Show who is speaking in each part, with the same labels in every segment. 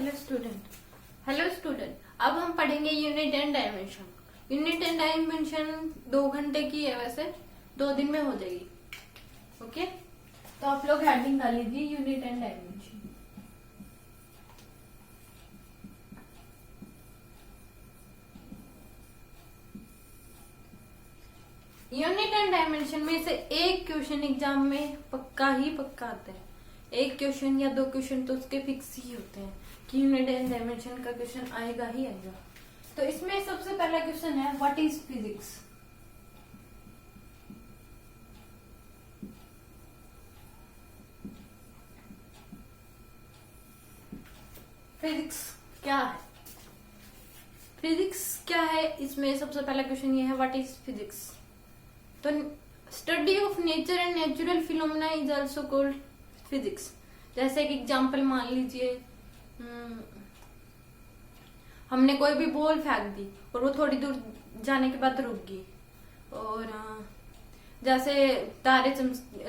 Speaker 1: Hello student, अब हम पढ़ेंगे unit and dimension. Unit and dimension 2 घंटे की है, वैसे 2 दिन में हो जाएगी। ओके, तो आप लोग हेडिंग डाल लीजिए unit and dimension. Unit and dimension में से एक क्वेश्चन एग्जाम में पक्का आता है। एक क्वेश्चन या 2 क्वेश्चन तो उसके फिक्स ही होते हैं कि यूनिट एंड डायमेंशन का क्वेश्चन आएगा ही आएगा। तो इसमें सबसे पहला क्वेश्चन है, व्हाट इज फिजिक्स। फिजिक्स क्या है? फिजिक्स क्या है, इसमें सबसे पहला क्वेश्चन ये है, व्हाट इज फिजिक्स। तो study of nature and natural phenomena is also called physics. जैसे कि एग्जांपल मान लीजिए, हमने कोई भी बॉल फेंक दी और वो थोड़ी दूर जाने के बाद रुक गई, और जैसे तारे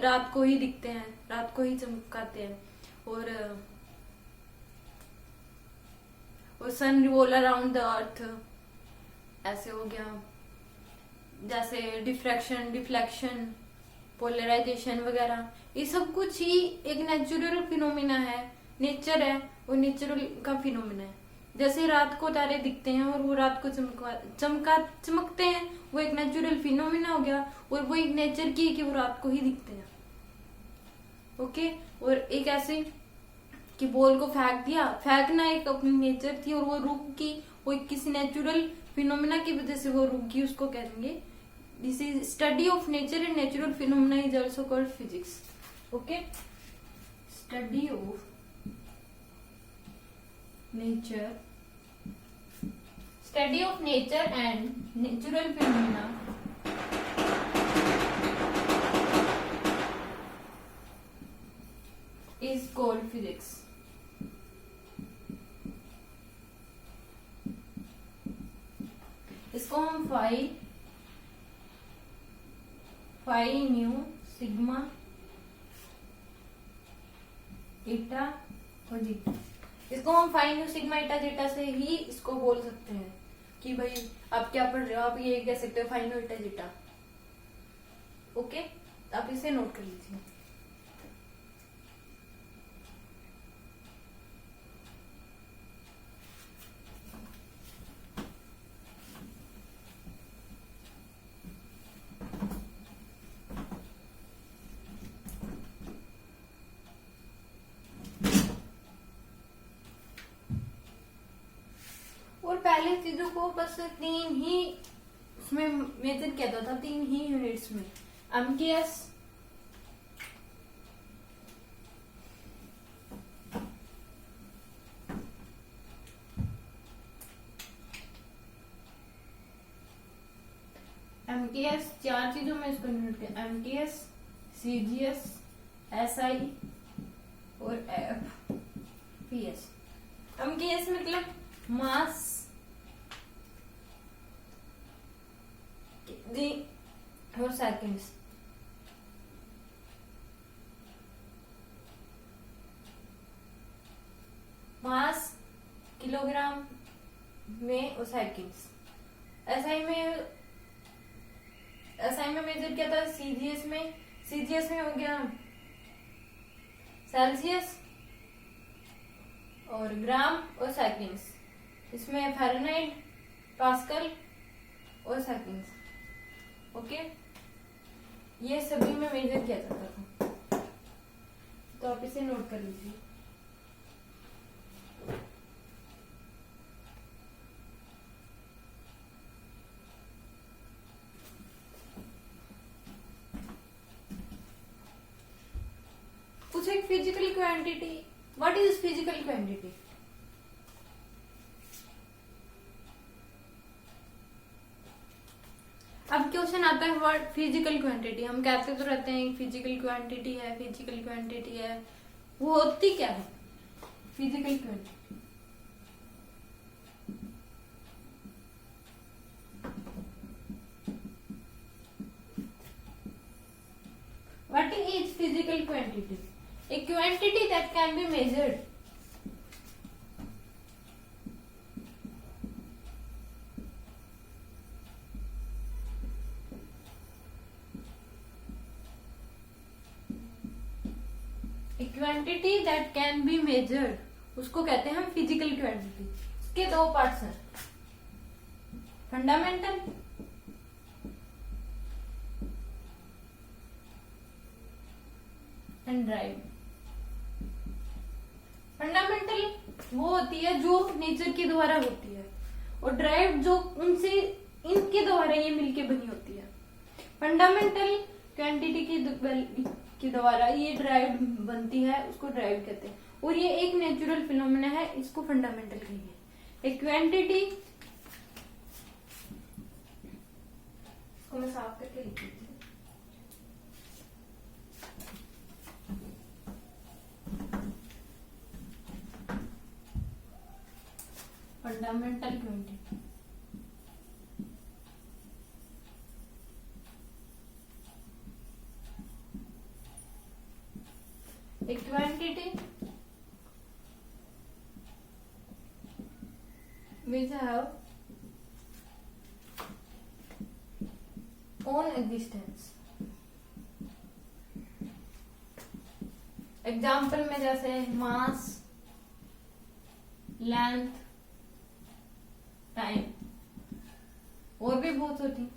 Speaker 1: रात को ही दिखते हैं, रात को ही चमकाते हैं, और सन रिवॉल्व अराउंड द अर्थ, ऐसे हो गया। जैसे डिफ्रैक्शन, डिफ्लेक्शन, पोलराइजेशन वगैरह, ये सब कुछ ही एक नेचुरल फिनोमिना है, नेचर है, वो नेचुरल का फिनोमिना है। जैसे रात को तारे दिखते हैं और वो रात को चमकते हैं, वो एक नेचुरल फिनोमिना हो गया, और वो एक नेचर की है कि वो रात को ही दिखते हैं। ओके, और एक ऐसे कि बॉल को फेंक दिया, फेंकना एक अपनी नेचर थी और वो रुक गई, वो किसी नेचुरल फिनोमिना की वजह से वो रुक गई, उसको कहेंगे this is study of nature and natural phenomena is also called physics. Okay, study of nature, study of nature and natural phenomena is called physics. इसको हम फाई न्यू सिग्मा ईटा और जीटा, इसको हम फाई न्यू सिग्मा ईटा zeta से ही इसको बोल सकते हैं कि भाई आप क्या पढ़ रहे हो, आप ये कह सकते हो फाई न्यू ईटा जीटा। ओके, आप इसे नोट कर लीजिए। पहले चीजों को बस 3 ही उसमें मेजर किया जाता था, 3 ही यूनिट्स में, एमकेएस, एमकेएस 4 चीजों में इसको यूनिट किया, एमकेएस, सीजीएस, एसआई और एफपीएस। एमकेएस मतलब मास और सेकेंड्स, मास किलोग्राम में और सेकेंड्स। एसआई में मेजर किया था सीजीएस में हो गया सेल्सियस और ग्राम और सेकेंड्स। इसमें फ़ारेनहाइट, पास्कल और सेकेंड्स। ओके, ये सभी में मेजर किया जाता था, तो आप इसे नोट कर लीजिए। कुछ एक physical quantity, what is physical quantity. अब क्वेश्चन आता है व्हाट फिजिकल क्वांटिटी। हम कहते तो रहते हैं फिजिकल क्वांटिटी है, फिजिकल क्वांटिटी है, वो होती क्या है physical quantity. What is physical quantity? A quantity that can be measured. Quantity that can be measured, उसको कहते हैं हम फिजिकल क्वांटिटी। इसके दो पार्ट्स हैं, फंडामेंटल एंड ड्राइव। फंडामेंटल वो होती है जो नेचर के द्वारा होती है, और ड्राइव जो उनसे इनके द्वारा ये मिलके बनी होती है। फंडामेंटल क्वांटिटी के द्वारा ये ड्राइव बनती है, उसको ड्राइव कहते हैं, और ये एक नेचुरल फिनोमेना है, इसको फंडामेंटल कहेंगे। एक क्वांटिटी, इसको मैं साफ करके लिख देती हूँ। Fundamental quantity a quantity which have own existence। Example में जैसे मास, लेंथ, टाइम, और भी बहुत होती,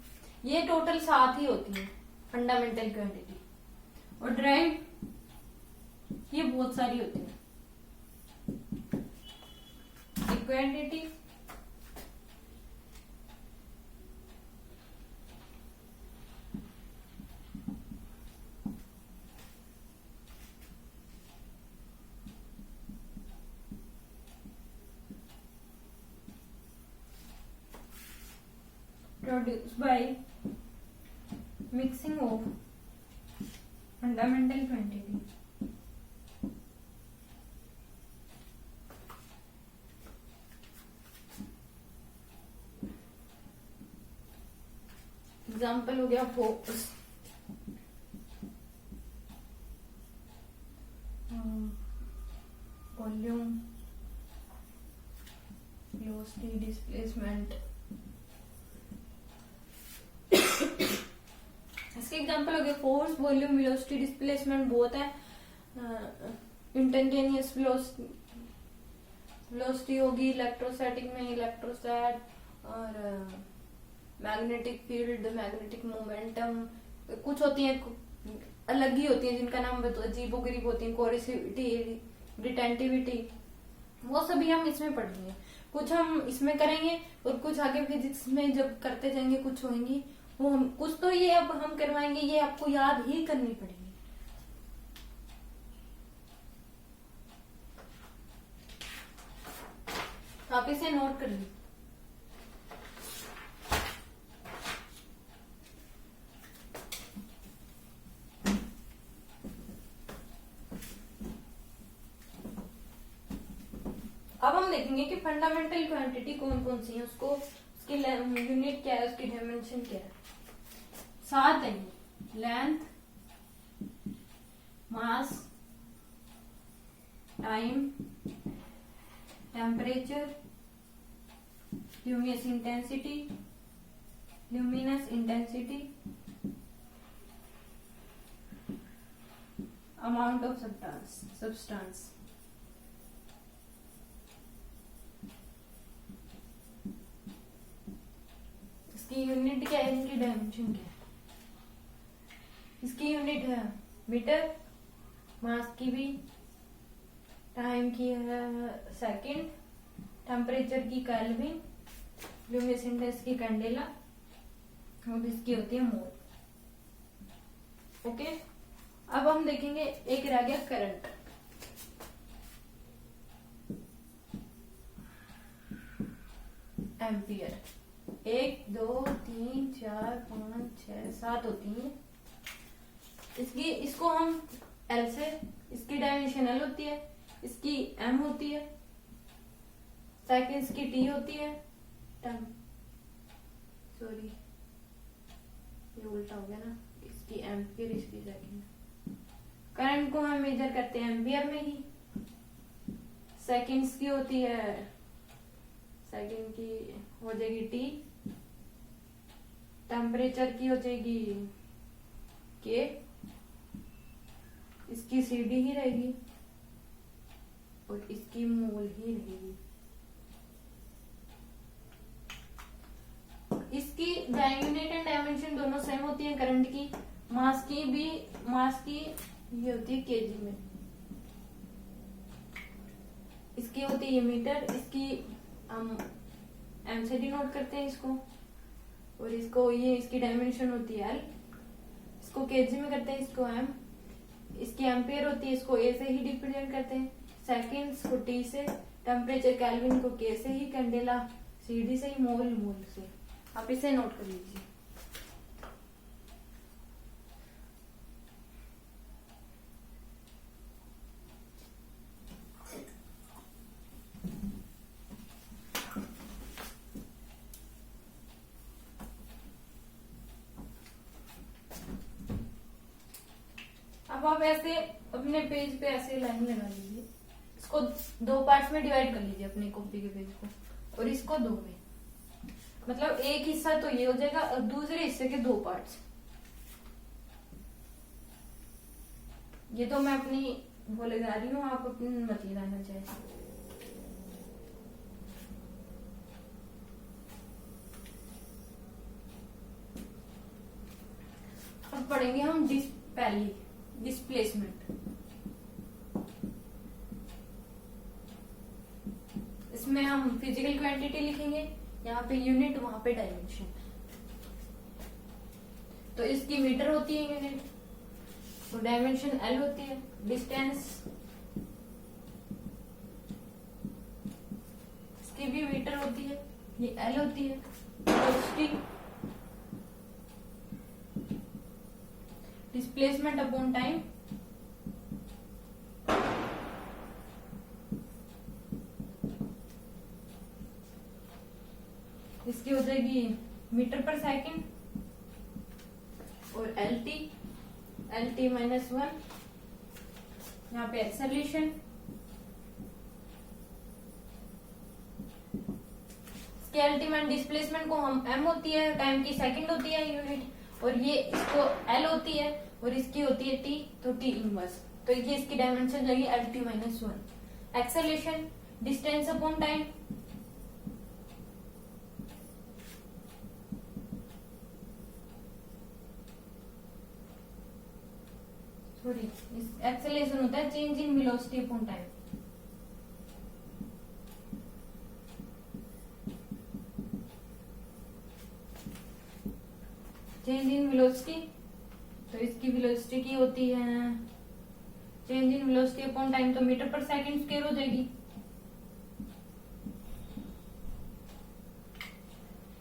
Speaker 1: ये टोटल 7 ही होती है फंडामेंटल क्वांटिटी। और ड्राइव ये बहुत सारी होती है। Quantity produced by mixing of fundamental quantity example हो गया फोर्स, वॉल्यूम, वेलोसिटी, डिस्प्लेसमेंट। इसके एग्जाम्पल हो गए फोर्स, वॉल्यूम, वेलोसिटी, डिस्प्लेसमेंट बहुत है। इंस्टेंटेनियस वेलोसिटी होगी, इलेक्ट्रोस्टैटिक में इलेक्ट्रोस्टैट, और मैग्नेटिक फील्ड, मैग्नेटिक मोमेंटम, कुछ होती हैं अलग ही होती हैं जिनका नाम अजीबोगरीब होती है, कोरिसिविटी, रिटेंटिविटी, वो सभी हम इसमें पढ़ेंगे। कुछ हम इसमें करेंगे और कुछ आगे फिजिक्स में जब करते जाएंगे कुछ होंगी, वो हम कुछ तो ये अब हम करवाएंगे, ये आपको याद ही करनी पड़ेगी। आप इसे नोट कर लीजिए। अब हम देखेंगे कि फंडामेंटल क्वांटिटी कौन कौन सी है, उसको उसकी यूनिट क्या है, उसकी डायमेंशन क्या है। 7 है, length, mass, time, temperature, luminous intensity, amount of substance. इसकी यूनिट क्या है, इनकी डायमेंशन क्या है। इसकी यूनिट है मीटर, मास की भी, टाइम की है सेकंड, टेम्परेचर की केल्विन, ल्यूमिनस इंडेक्स की कैंडेला, और इसकी होती है मोल। ओके, अब हम देखेंगे एक रह गया करंट। एम्पियर 1 2 3 4 5 6 7 होती है। इसको हम एल से, इसकी डायमेंशन एल होती है, इसकी एम होती है, सेकेंड्स की टी होती है, सॉरी ये उल्टा हो गया ना, इसकी एम्पियर, इसकी सेकेंड। करंट को हम मेजर करते हैं एम्पियर में ही। सेकेंड्स की होती है, सेकेंड की हो जाएगी टी, टेम्परेचर की हो जाएगी के, इसकी CD ही रहेगी और इसकी मोल ही रहेगी। इसकी यूनिट एंड डायमेंशन दोनों सेम होती है करंट की। मास की ये होती है केजी में, इसकी होती है मीटर, इसकी हम एम से डिनोट करते हैं इसको, और इसको ये इसकी डायमेंशन होती है एल, इसको केजी में करते हैं, इसको एम, इसकी एम्पियर होती है, इसको ए से ही रिप्रेजेंट करते हैं, सेकेंड्स को टी से, टेम्परेचर केल्विन को के से ही, कैंडेला CD से ही, मोल से। आप इसे नोट कर लीजिए। अब आप ऐसे अपने पेज पे ऐसे लाइन लगा लीजिए, इसको 2 पार्ट्स में डिवाइड कर लीजिए अपनी कॉपी के पेज को, और इसको 2 में, मतलब एक हिस्सा तो ये हो जाएगा और दूसरे हिस्से के 2 पार्ट्स। ये तो मैं अपनी बोले जा रही हूँ, आप अपनी मत लगाना चाहिए। अब पढ़ेंगे हम पहली डिस्प्लेसमेंट। इसमें हम फिजिकल क्वांटिटी लिखेंगे, यहाँ पे यूनिट, वहां पे डायमेंशन। तो इसकी मीटर होती है यूनिट, तो डायमेंशन एल होती है। डिस्टेंस इसकी भी मीटर होती है, ये एल होती है। वेलोसिटी डिस्प्लेसमेंट अपॉन टाइम, इसकी हो जाएगी मीटर पर सेकंड, और LT -1, यहाँ पे एक्सेलरेशन, इसके अल्टीमेट डिस्प्लेसमेंट को हम m होती है, टाइम की सेकंड होती है यूनिट, और ये इसको L होती है, और इसकी होती है T, तो T इनवर्स। तो ये इसकी डायमेंशन जाएगी LT -1। Acceleration distance upon time, sorry acceleration होता है change in velocity upon time. Change in velocity, तो इसकी वेलोसिटी की होती है change in velocity upon time, तो मीटर पर सेकंड स्क्वायर हो जाएगी।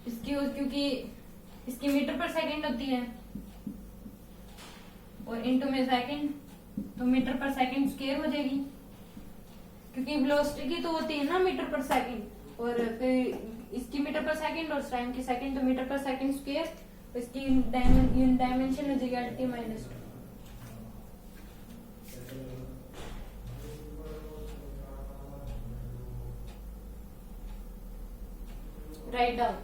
Speaker 1: इसकी क्योंकि इसकी मीटर पर सेकंड होती है और इनटू में सेकंड, तो मीटर पर सेकंड स्क्वायर हो जाएगी, क्योंकि वेलोसिटी की तो होती है ना मीटर पर सेकंड, और फिर इसकी मीटर पर सेकंड और टाइम की सेकंड, तो मीटर पर सेकंड स्क्वायर, इसकी डायमेंशन हो जाएगी LT -2। Write down.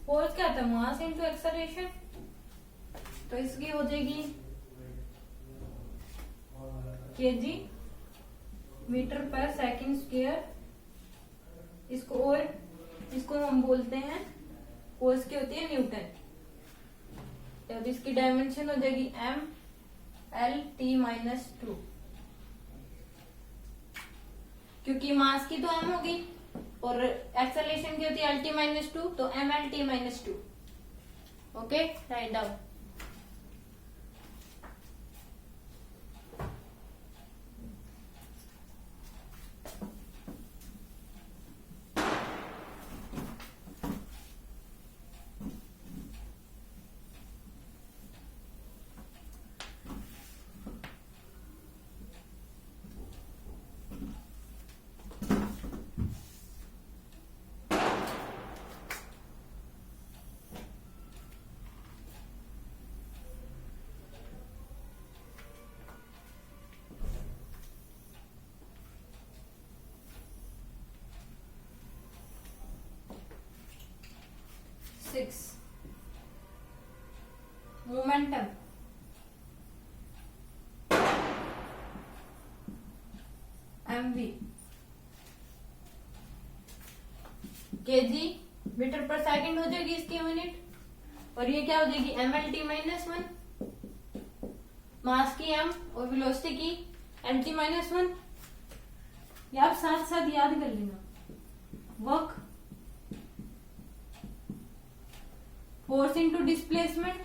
Speaker 1: फोर्स क्या था, मास इनटू एक्सेलरेशन, तो इसकी हो जाएगी KG metre per second square, इसको हम बोलते हैं, फोर्स की होती है न्यूटन। अब इसकी डायमेंशन हो जाएगी LT -2, क्योंकि मास की तो m होगी और एक्सेलरेशन की होती है LT -2, तो MLT -2। Okay, right down. 6 momentum mv kg metre per second हो जाएगी इसकी यूनिट, और ये क्या हो जाएगी mlt -1, मास की m और वेलोसिटी की mt -1। ये आप साथ साथ याद कर लेना। Work force into displacement,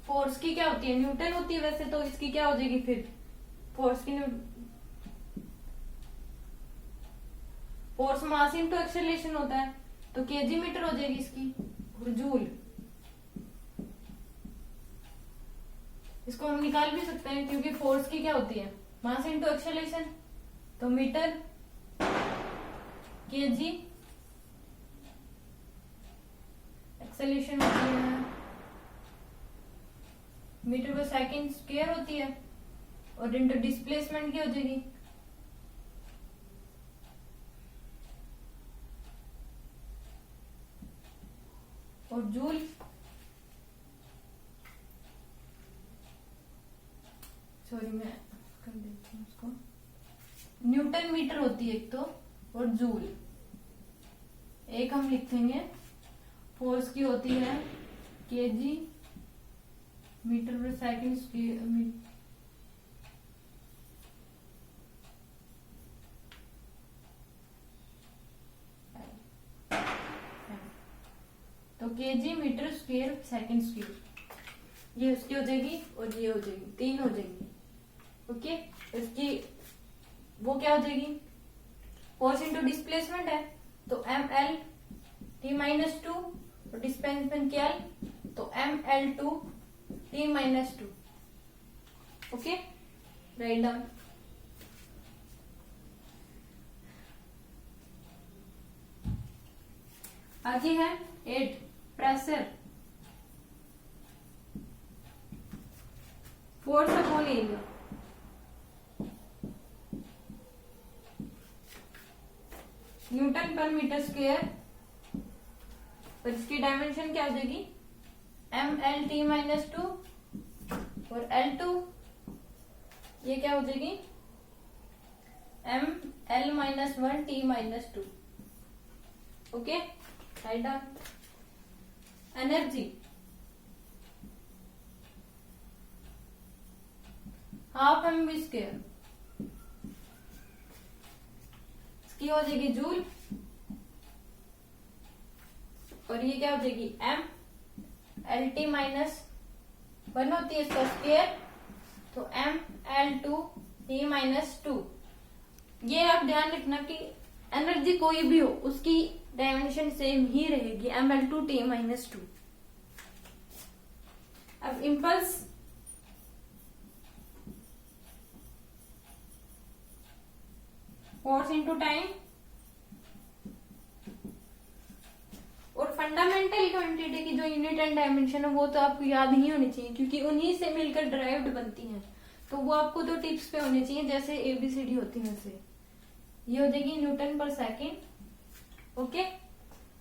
Speaker 1: force की क्या होती है न्यूटन होती है वैसे, तो इसकी क्या हो जाएगी फिर फोर्स की फोर्स मास इनटू एक्सेलरेशन होता है, तो केजी मीटर हो जाएगी इसकी, और जूल इसको हम निकाल भी सकते हैं क्योंकि फोर्स की क्या होती है मास इनटू एक्सेलरेशन, तो मीटर केजी एक्सेलरेशन होती है मीटर पर सेकंड स्क्वायर होती है, और इनटू डिस्प्लेसमेंट क्या हो जाएगी और जूल सॉरी मैं कर देती हूँ उसको, न्यूटन मीटर होती है एक तो, और जूल एक हम लिखेंगे, फोर्स की होती है kg metre per second square, तो kg metre square second square, ये उसकी हो जाएगी और ये हो जाएगी, तीन हो जाएंगी। ओके, इसकी वो क्या हो जाएगी फोर्स इंटू डिस्प्लेसमेंट है, तो एम एल टी -2 और डिस्प्लेसमेंट क्या है तो M L two T -2। Okay, right down. आगे है 8 pressure, force upon area. Newton per metre square, और इसकी डायमेंशन क्या हो जाएगी एम एल टी -2 और L2 ये क्या हो जाएगी M L -1 T -2। Okay, right down. Energy half mv square, इसकी हो जाएगी जूल, और ये क्या हो जाएगी एम एल टी -1 होती है इसका स्क्वायर, तो एम एल टू टी -2। ये आप ध्यान रखना कि एनर्जी कोई भी हो उसकी डायमेंशन सेम ही रहेगी एम एल टू टी -2। अब इम्पल्स फोर्स इनटू टाइम, और फंडामेंटल क्वांटिटी की जो यूनिट एंड डायमेंशन है वो तो आपको याद ही होनी चाहिए क्योंकि उन्हीं से मिलकर ड्राइव्ड बनती हैं, तो वो आपको तो टिप्स पे होने चाहिए जैसे ABCD होती है वैसे। ये हो जाएगी न्यूटन पर सेकेंड। ओके,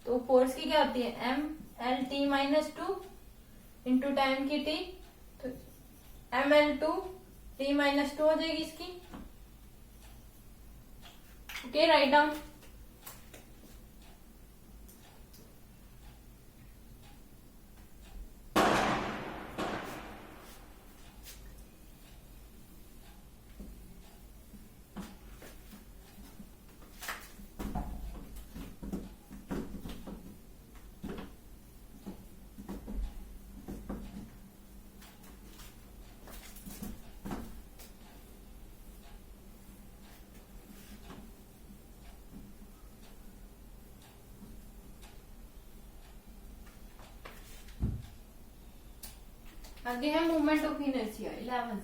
Speaker 1: तो फोर्स की क्या होती है M L T -2 into time की टी, तो एम एल टू टी -2 हो जाएगी इसकी। Okay, right down. आगे है मूवमेंट ऑफ इनर्शिया 11।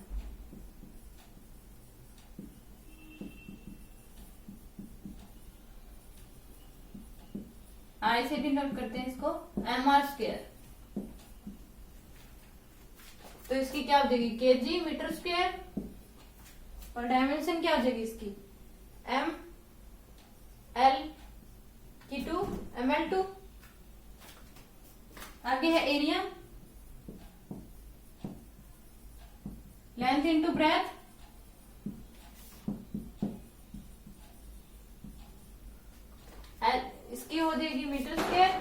Speaker 1: ऐसे डिनोट करते हैं इसको mr²। तो इसकी क्या हो जाएगी केजी मीटर स्क्वायर, और डायमेंशन क्या हो जाएगी इसकी एम एल की 2 ml2 आगे है एरिया, लेंथ इंटू ब्रेथ, इसकी हो जाएगी मीटर स्क्वायर,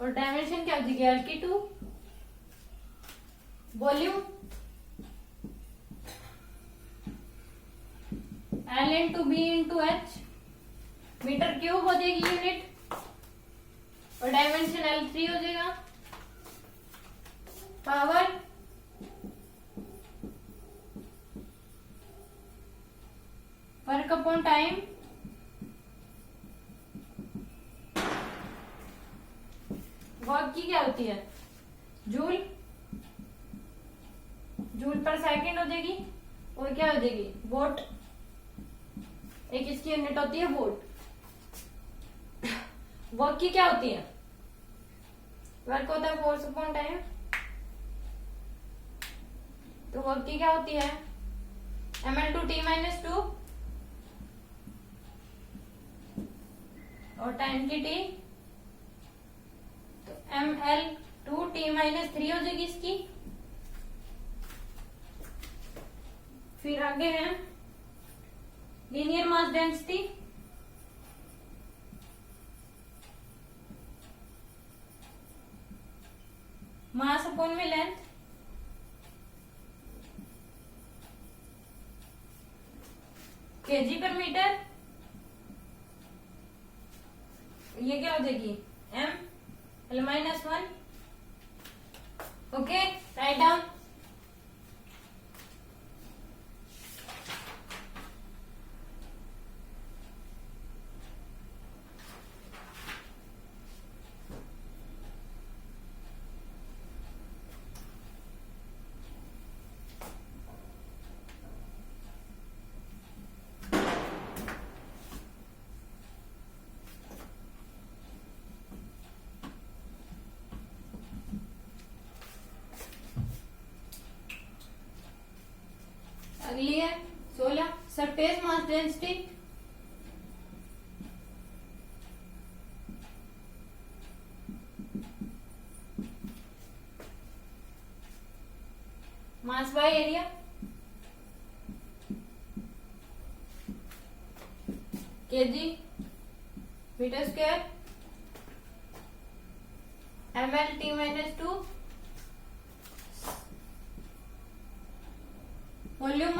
Speaker 1: और डायमेंशन क्या हो जाएगी L/2, volume L into B into H, metre cube हो जाएगी यूनिट, और डायमेंशन L3 हो जाएगा, power work upon time, work की क्या होती है जूल, जूल पर सेकंड हो जाएगी, और क्या हो जाएगी वोट, एक इसकी यूनिट होती है वोट। वर्क की क्या होती है, वर्क होता है फोर्स अपॉन टाइम, तो वर्क की क्या होती है mL/T-2, और टाइम की t, तो mL/T-3 हो जाएगी इसकी। फिर आगे है linear mass density, mass upon में लेंथ, केजी पर मीटर, ये क्या हो जाएगी m/L-1। Okay, right down. अगली है 16 surface mass density, mass by area, kg metre square, mL/T-2, volume